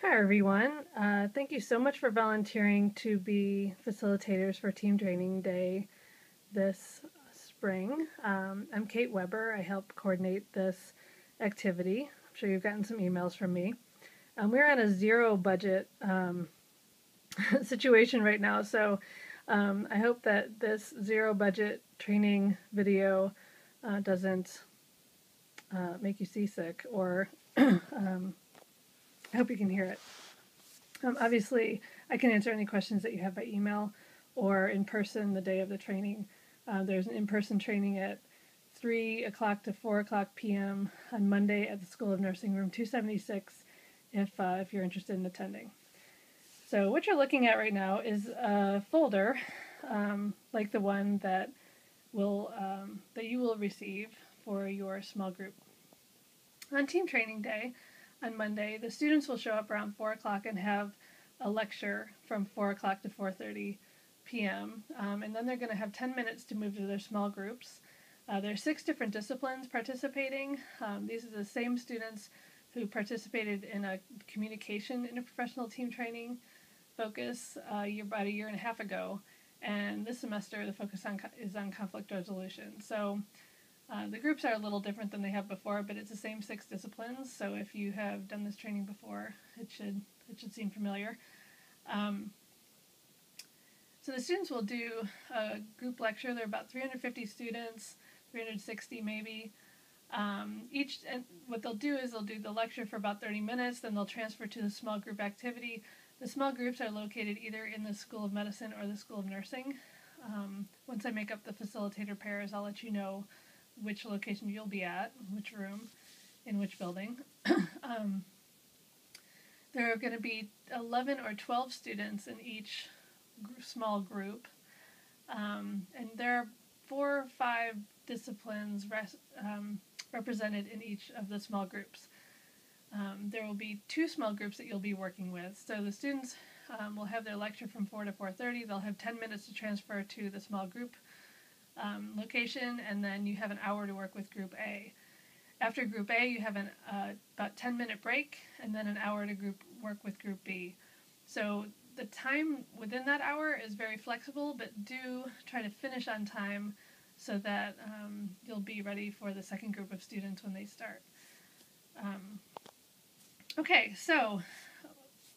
Hi everyone. Thank you so much for volunteering to be facilitators for Team Training Day this spring. I'm Kate Weber. I help coordinate this activity. I'm sure you've gotten some emails from me. We're on a zero budget situation right now, so I hope that this zero budget training video doesn't make you seasick, or I hope you can hear it. Obviously, I can answer any questions that you have by email or in person the day of the training. There's an in-person training at 3 o'clock to 4 o'clock p.m. on Monday at the School of Nursing, room 276, if you're interested in attending. So what you're looking at right now is a folder like the one that you will receive for your small group. On Team Training Day, on Monday, the students will show up around 4 o'clock and have a lecture from 4 o'clock to 4:30 p.m. And then they're going to have 10 minutes to move to their small groups. There are 6 different disciplines participating. These are the same students who participated in a communication interprofessional team training focus about a year and a half ago. And this semester, the focus is on conflict resolution. So the groups are a little different than they have before, but it's the same 6 disciplines. So if you have done this training before, it should seem familiar. So the students will do a group lecture. There are about 350 students, 360 maybe. And what they'll do is they'll do the lecture for about 30 minutes, then they'll transfer to the small group activity. The small groups are located either in the School of Medicine or the School of Nursing. Once I make up the facilitator pairs, I'll let you know which location you'll be at, which room, in which building. There are going to be 11 or 12 students in each small group, and there are 4 or 5 disciplines represented in each of the small groups. There will be 2 small groups that you'll be working with. So the students will have their lecture from 4 to 4:30. They'll have 10 minutes to transfer to the small group location, and then you have an hour to work with Group A. After Group A, you have an about 10-minute break, and then an hour to work with Group B. So the time within that hour is very flexible, but do try to finish on time so that you'll be ready for the second group of students when they start. Okay, so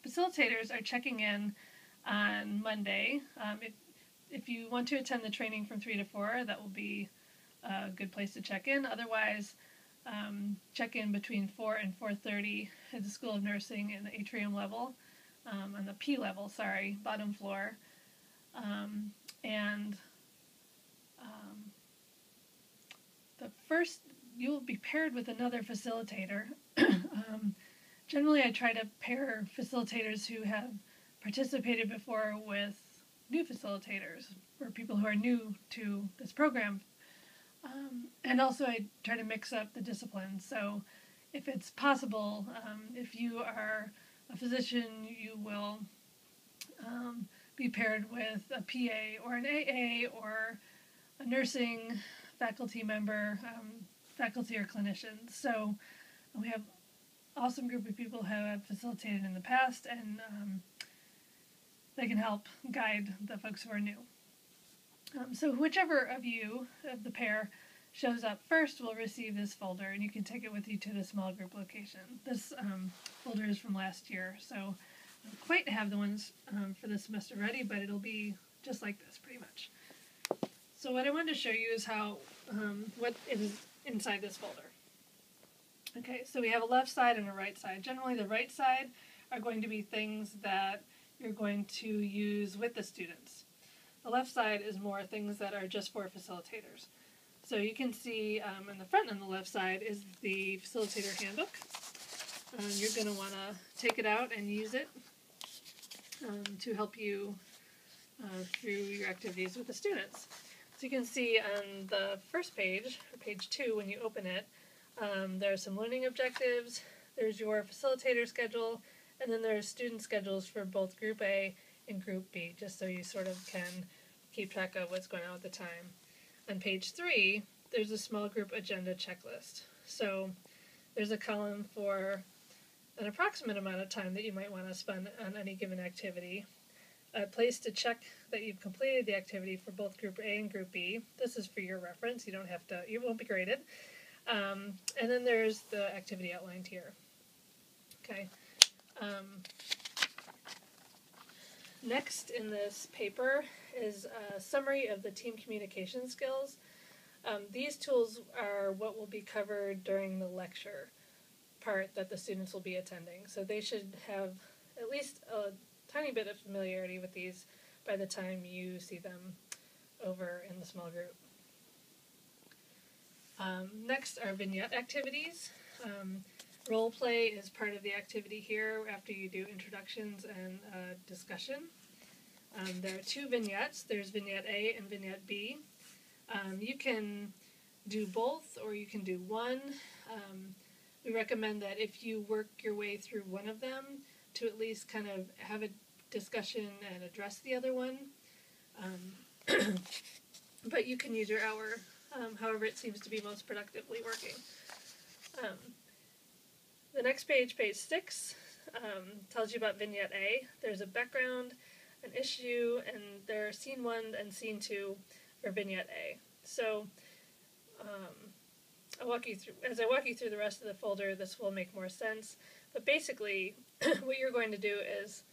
facilitators are checking in on Monday. If you want to attend the training from 3 to 4, that will be a good place to check in. Otherwise, check in between 4 and 4:30 at the School of Nursing in the atrium level, on the P level, bottom floor. The first, you'll be paired with another facilitator. Generally, I try to pair facilitators who have participated before with new facilitators, or people who are new to this program. And also I try to mix up the disciplines. So if it's possible, if you are a physician, you will be paired with a PA or an AA or a nursing faculty member, faculty or clinicians. So we have an awesome group of people who have facilitated in the past, and they can help guide the folks who are new. So whichever of you, of the pair, shows up first will receive this folder, and you can take it with you to the small group location. This folder is from last year, so I don't quite have the ones for this semester ready, but it'll be just like this pretty much. So what I wanted to show you is what is inside this folder. Okay, so we have a left side and a right side. Generally the right side are going to be things that you're going to use with the students. The left side is more things that are just for facilitators. So you can see in the front on the left side is the facilitator handbook. You're going to want to take it out and use it to help you through your activities with the students. So you can see on the first page, or page 2, when you open it, there are some learning objectives, there's your facilitator schedule, and then there's student schedules for both Group A and Group B, just so you sort of can keep track of what's going on at the time. On page 3, there's a small group agenda checklist. So there's a column for an approximate amount of time that you might want to spend on any given activity, a place to check that you've completed the activity for both Group A and Group B. This is for your reference. You don't have to, you won't be graded. And then there's the activity outlined here. Okay. Next in this paper is a summary of the team communication skills. These tools are what will be covered during the lecture part that the students will be attending. So they should have at least a tiny bit of familiarity with these by the time you see them over in the small group. Next are vignette activities. Role play is part of the activity here after you do introductions and discussion. There are two vignettes. There's vignette A and vignette B. You can do both or you can do one. We recommend that if you work your way through one of them to at least kind of have a discussion and address the other one. But you can use your hour however it seems to be most productively working. The next page, page 6, tells you about vignette A. There's a background, an issue, and there are scene 1 and scene 2 for vignette A. So as I walk you through the rest of the folder, this will make more sense. But basically, what you're going to do is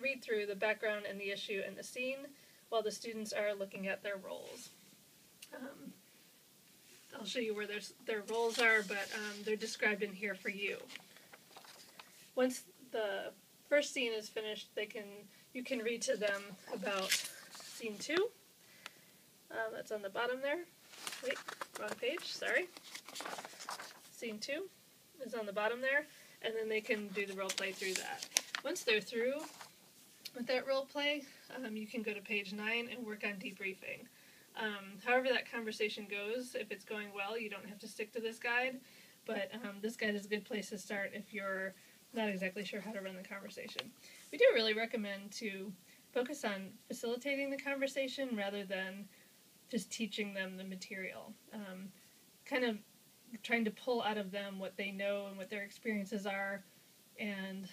read through the background and the issue and the scene while the students are looking at their roles. I'll show you where their roles are, but they're described in here for you. Once the first scene is finished, you can read to them about scene 2. That's on the bottom there. Wait, wrong page, sorry. Scene 2 is on the bottom there, and then they can do the role play through that. Once they're through with that role play, you can go to page 9 and work on debriefing. However that conversation goes, if it's going well, you don't have to stick to this guide, but this guide is a good place to start if you're not exactly sure how to run the conversation. We do really recommend to focus on facilitating the conversation rather than just teaching them the material. Kind of trying to pull out of them what they know and what their experiences are, and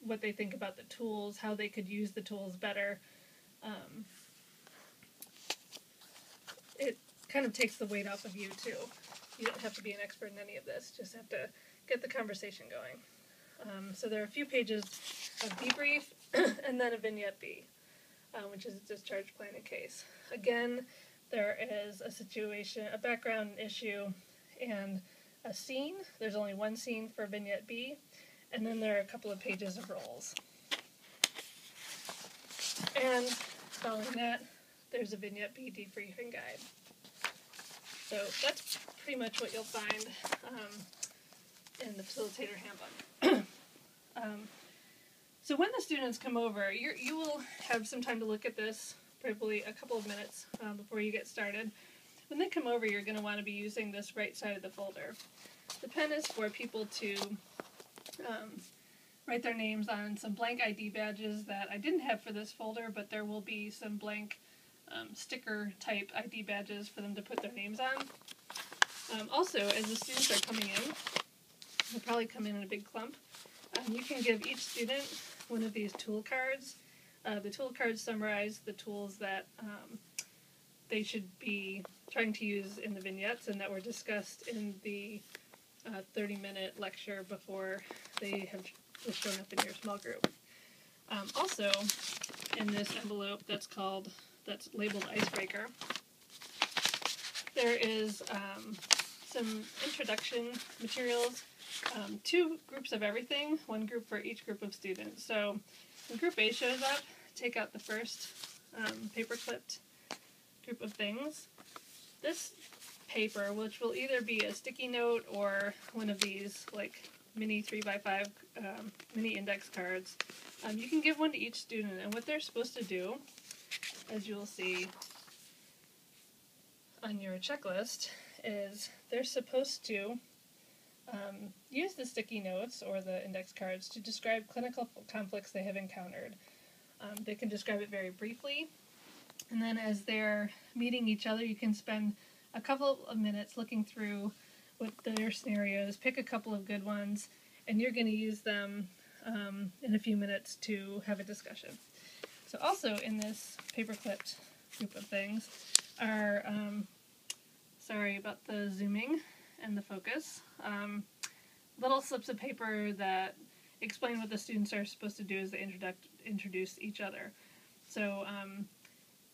what they think about the tools, how they could use the tools better. It kind of takes the weight off of you too. You don't have to be an expert in any of this, just have to get the conversation going. So there are a few pages of debrief and then a vignette B, which is a discharge plan and case. Again, there is a situation, a background issue, and a scene. There's only one scene for vignette B, and then there are a couple of pages of roles. And following that, there's a vignette B debriefing guide. So that's pretty much what you'll find in the facilitator handbook. So when the students come over, you will have some time to look at this, probably a couple of minutes before you get started. When they come over, you're going to want to be using this right side of the folder. The pen is for people to write their names on some blank ID badges that I didn't have for this folder, but there will be some blank sticker type ID badges for them to put their names on. Also, as the students are coming in, they'll probably come in a big clump, you can give each student one of these tool cards. The tool cards summarize the tools that they should be trying to use in the vignettes and that were discussed in the 30-minute lecture before they have just shown up in your small group. Also, in this envelope that's labeled Icebreaker, there is some introduction materials, 2 groups of everything, 1 group for each group of students. So when Group A shows up, take out the first paper-clipped group of things. This paper, which will either be a sticky note or one of these like mini 3x5 mini index cards, you can give one to each student, and what they're supposed to do, as you'll see on your checklist, is they're supposed to use the sticky notes or the index cards to describe clinical conflicts they have encountered. They can describe it very briefly, and then as they're meeting each other, you can spend a couple of minutes looking through what their scenarios, pick a couple of good ones, and you're going to use them in a few minutes to have a discussion. So also in this paper-clipped group of things are, sorry about the zooming and the focus, little slips of paper that explain what the students are supposed to do as they introduce each other. So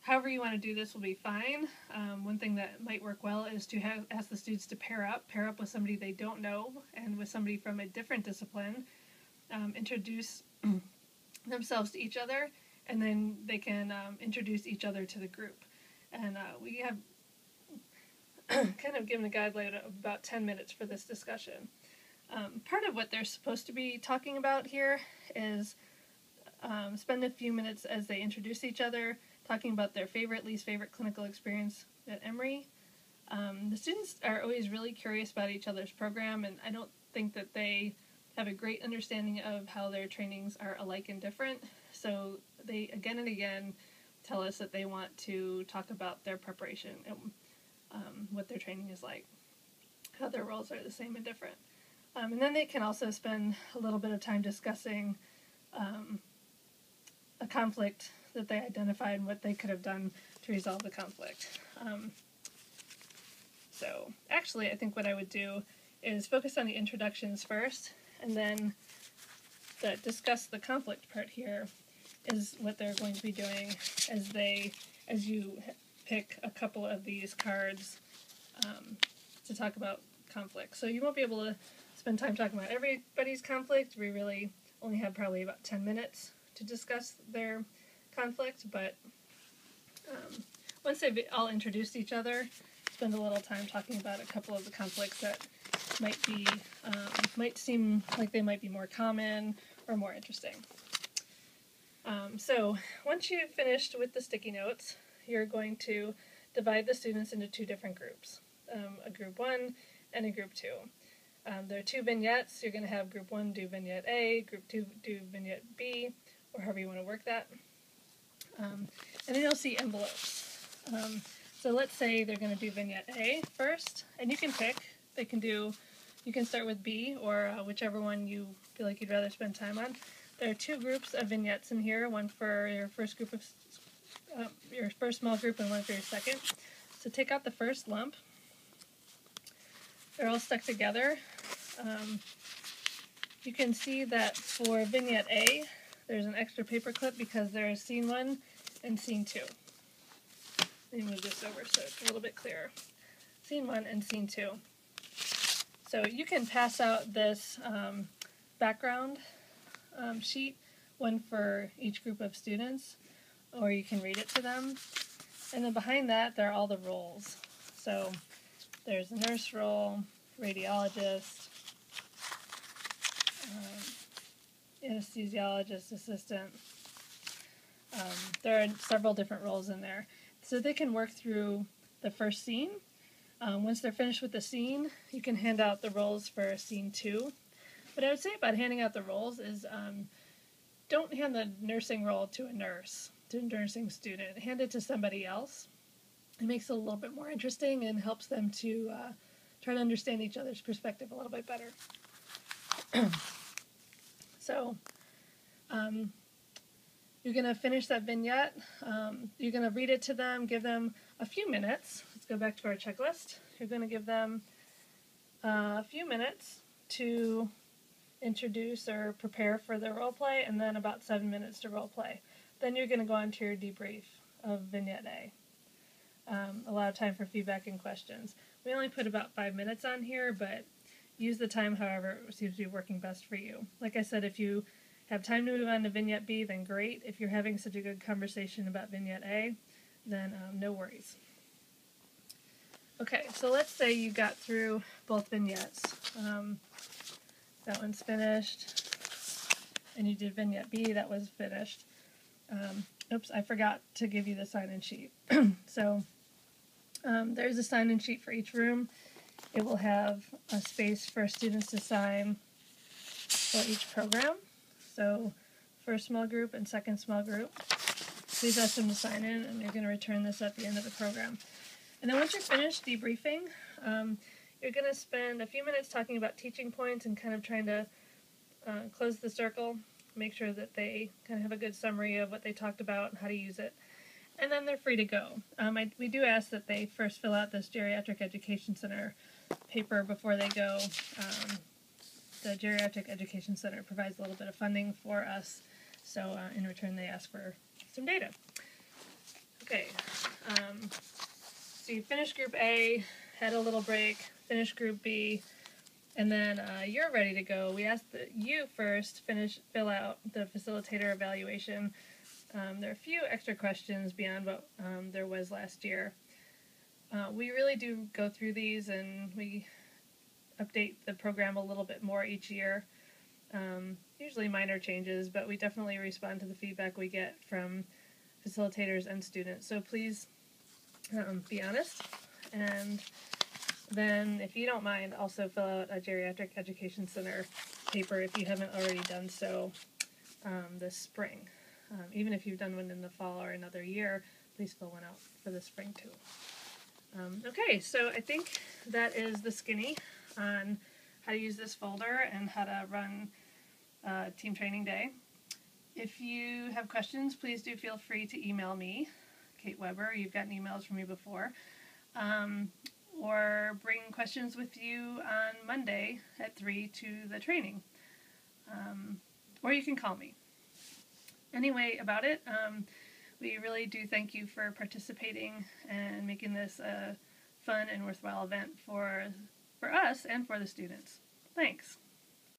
however you want to do this will be fine. One thing that might work well is to ask the students to pair up with somebody they don't know and with somebody from a different discipline, introduce themselves to each other, and then they can introduce each other to the group. And we have kind of given a guideline of about 10 minutes for this discussion. Part of what they're supposed to be talking about here is spend a few minutes as they introduce each other, talking about their favorite, least favorite clinical experience at Emory. The students are always really curious about each other's program, and I don't think that they have a great understanding of how their trainings are alike and different. So they again and again tell us that they want to talk about their preparation and what their training is like, how their roles are the same and different. And then they can also spend a little bit of time discussing a conflict that they identified and what they could have done to resolve the conflict. So actually I think what I would do is focus on the introductions first, and then discuss the conflict part here is what they're going to be doing as you pick a couple of these cards to talk about conflict. So you won't be able to spend time talking about everybody's conflict. We really only have probably about 10 minutes to discuss their conflict, but once they've all introduced each other, spend a little time talking about a couple of the conflicts that might seem like they might be more common or more interesting. So once you've finished with the sticky notes, you're going to divide the students into two different groups, a group 1 and a group 2. There are 2 vignettes. You're going to have group 1 do vignette A, group 2 do vignette B, or however you want to work that. And then you'll see envelopes. So let's say they're going to do vignette A first, and you can pick. You can start with B, or whichever one you feel like you'd rather spend time on. There are 2 groups of vignettes in here, one for your first group of your first small group and one for your second. So take out the first lump. They're all stuck together. You can see that for vignette A, there's an extra paper clip because there's scene 1 and scene 2. Let me move this over so it's a little bit clearer. Scene 1 and scene 2. So you can pass out this background sheet, one for each group of students, or you can read it to them. And then behind that, there are all the roles. So there's a nurse role, radiologist, anesthesiologist, assistant. There are several different roles in there. So they can work through the first scene. Once they're finished with the scene, you can hand out the roles for scene 2. What I would say about handing out the roles is don't hand the nursing role to a nursing student. Hand it to somebody else. It makes it a little bit more interesting and helps them to try to understand each other's perspective a little bit better. So you're going to finish that vignette. You're going to read it to them, give them a few minutes. Let's go back to our checklist. You're going to give them a few minutes to introduce or prepare for the role play, and then about 7 minutes to role play. Then you're going to go on to your debrief of vignette A. A lot of time for feedback and questions. We only put about 5 minutes on here, but use the time however it seems to be working best for you. Like I said, if you have time to move on to vignette B, then great. If you're having such a good conversation about vignette A, then no worries. Okay, so let's say you got through both vignettes. That one's finished, and you did vignette B, that was finished. Oops, I forgot to give you the sign-in sheet. So there's a sign-in sheet for each room. It will have a space for students to sign for each program. So first small group and second small group. Please ask them to sign in, and you're going to return this at the end of the program. And then once you're finished debriefing, you're going to spend a few minutes talking about teaching points and kind of trying to close the circle, make sure that they kind of have a good summary of what they talked about and how to use it, and then they're free to go. We do ask that they first fill out this Geriatric Education Center paper before they go. The Geriatric Education Center provides a little bit of funding for us, so in return they ask for some data. Okay, so you finished Group A, had a little break, finished Group B, and then you're ready to go. We asked that you first fill out the facilitator evaluation. There are a few extra questions beyond what there was last year. We really do go through these, and we update the program a little bit more each year. Usually minor changes, but we definitely respond to the feedback we get from facilitators and students. So please be honest, and then if you don't mind, also fill out a Geriatric Education Center paper if you haven't already done so this spring. Even if you've done one in the fall or another year, please fill one out for the spring too. Okay, so I think that is the skinny on how to use this folder and how to run Team Training Day. If you have questions, please do feel free to email me, Kate Weber. You've gotten emails from me before. Or bring questions with you on Monday at 3 to the training. Or you can call me. Anyway, about it, we really do thank you for participating and making this a fun and worthwhile event for us and for the students. Thanks.